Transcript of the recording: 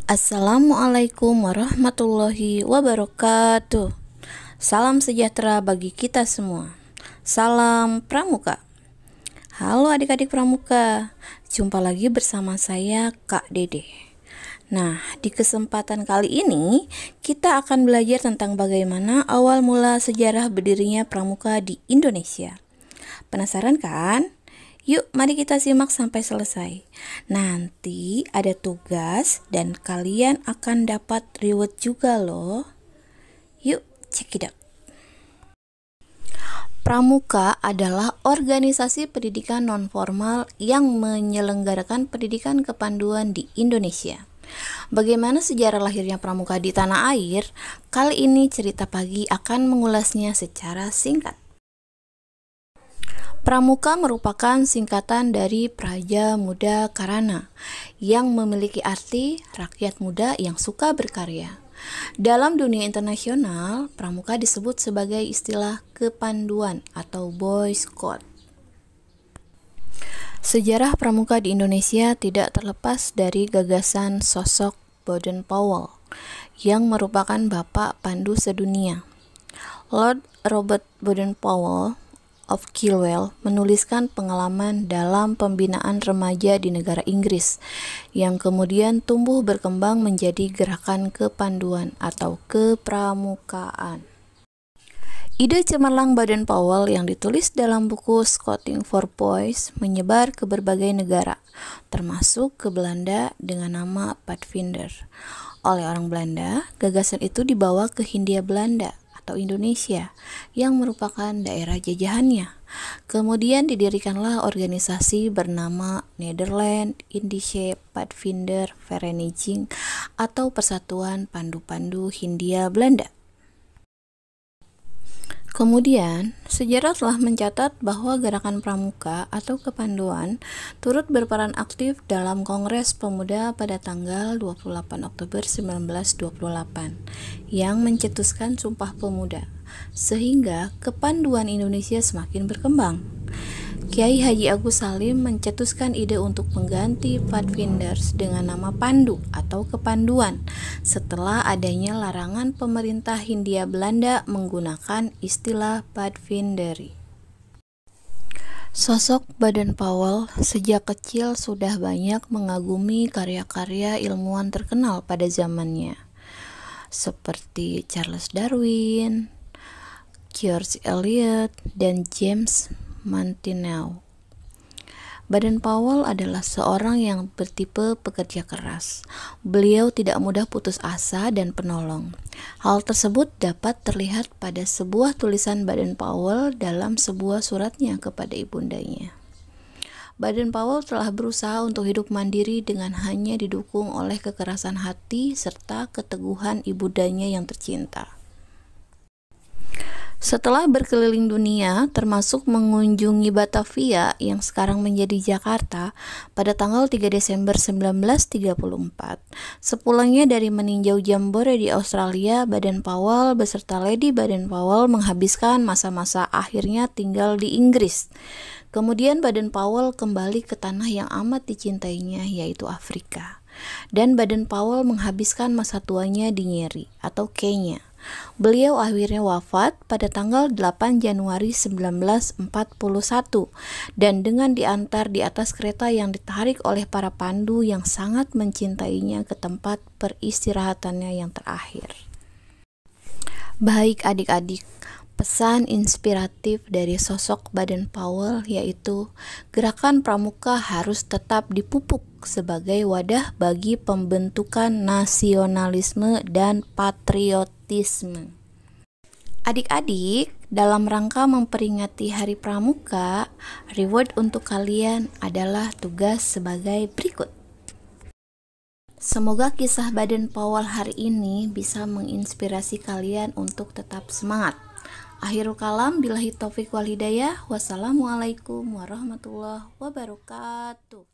Assalamualaikum warahmatullahi wabarakatuh. Salam sejahtera bagi kita semua. Salam Pramuka. Halo adik-adik Pramuka, jumpa lagi bersama saya Kak Dede. Nah, di kesempatan kali ini kita akan belajar tentang bagaimana awal mula sejarah berdirinya Pramuka di Indonesia. Penasaran kan? Yuk, mari kita simak sampai selesai. Nanti ada tugas dan kalian akan dapat reward juga loh. Yuk, check it out. Pramuka adalah organisasi pendidikan non-formal yang menyelenggarakan pendidikan kepanduan di Indonesia. Bagaimana sejarah lahirnya Pramuka di tanah air? Kali ini Cerita Pagi akan mengulasnya secara singkat. Pramuka merupakan singkatan dari Praja Muda Karana yang memiliki arti rakyat muda yang suka berkarya. Dalam dunia internasional, Pramuka disebut sebagai istilah kepanduan atau Boy Scout. Sejarah Pramuka di Indonesia tidak terlepas dari gagasan sosok Baden-Powell yang merupakan bapak pandu sedunia. Lord Robert Baden-Powell of Kilwell menuliskan pengalaman dalam pembinaan remaja di negara Inggris yang kemudian tumbuh berkembang menjadi gerakan kepanduan atau kepramukaan. Ide cemerlang Baden-Powell yang ditulis dalam buku Scouting for Boys menyebar ke berbagai negara, termasuk ke Belanda dengan nama Pathfinder. Oleh orang Belanda, gagasan itu dibawa ke Hindia Belanda atau Indonesia yang merupakan daerah jajahannya. Kemudian didirikanlah organisasi bernama Nederland Indische Padvinder Vereniging atau Persatuan Pandu-Pandu Hindia Belanda. Kemudian, sejarah telah mencatat bahwa gerakan pramuka atau kepanduan turut berperan aktif dalam Kongres Pemuda pada tanggal 28 Oktober 1928 yang mencetuskan Sumpah Pemuda, sehingga kepanduan Indonesia semakin berkembang. Kiai Haji Agus Salim mencetuskan ide untuk mengganti Pathfinders dengan nama Pandu atau Kepanduan setelah adanya larangan pemerintah Hindia Belanda menggunakan istilah Pathfindery. Sosok Baden-Powell sejak kecil sudah banyak mengagumi karya-karya ilmuwan terkenal pada zamannya, seperti Charles Darwin, George Eliot, dan James Montineau. Baden-Powell adalah seorang yang bertipe pekerja keras. Beliau tidak mudah putus asa dan penolong. Hal tersebut dapat terlihat pada sebuah tulisan Baden-Powell dalam sebuah suratnya kepada ibundanya. Baden-Powell telah berusaha untuk hidup mandiri dengan hanya didukung oleh kekerasan hati serta keteguhan ibundanya yang tercinta. Setelah berkeliling dunia, termasuk mengunjungi Batavia yang sekarang menjadi Jakarta pada tanggal 3 Desember 1934, sepulangnya dari meninjau jambore di Australia, Baden-Powell beserta Lady Baden-Powell menghabiskan masa-masa akhirnya tinggal di Inggris. Kemudian Baden-Powell kembali ke tanah yang amat dicintainya, yaitu Afrika. Dan Baden-Powell menghabiskan masa tuanya di Nyeri atau Kenya. Beliau akhirnya wafat pada tanggal 8 Januari 1941 dan dengan diantar di atas kereta yang ditarik oleh para pandu yang sangat mencintainya ke tempat peristirahatannya yang terakhir. Baik adik-adik, pesan inspiratif dari sosok Baden-Powell yaitu gerakan pramuka harus tetap dipupuk sebagai wadah bagi pembentukan nasionalisme dan patriotisme. Adik-adik, dalam rangka memperingati Hari Pramuka, reward untuk kalian adalah tugas sebagai berikut. Semoga kisah Baden-Powell hari ini bisa menginspirasi kalian untuk tetap semangat. Akhirul kalam, billahi taufiq wal hidayah. Wassalamualaikum warahmatullahi wabarakatuh.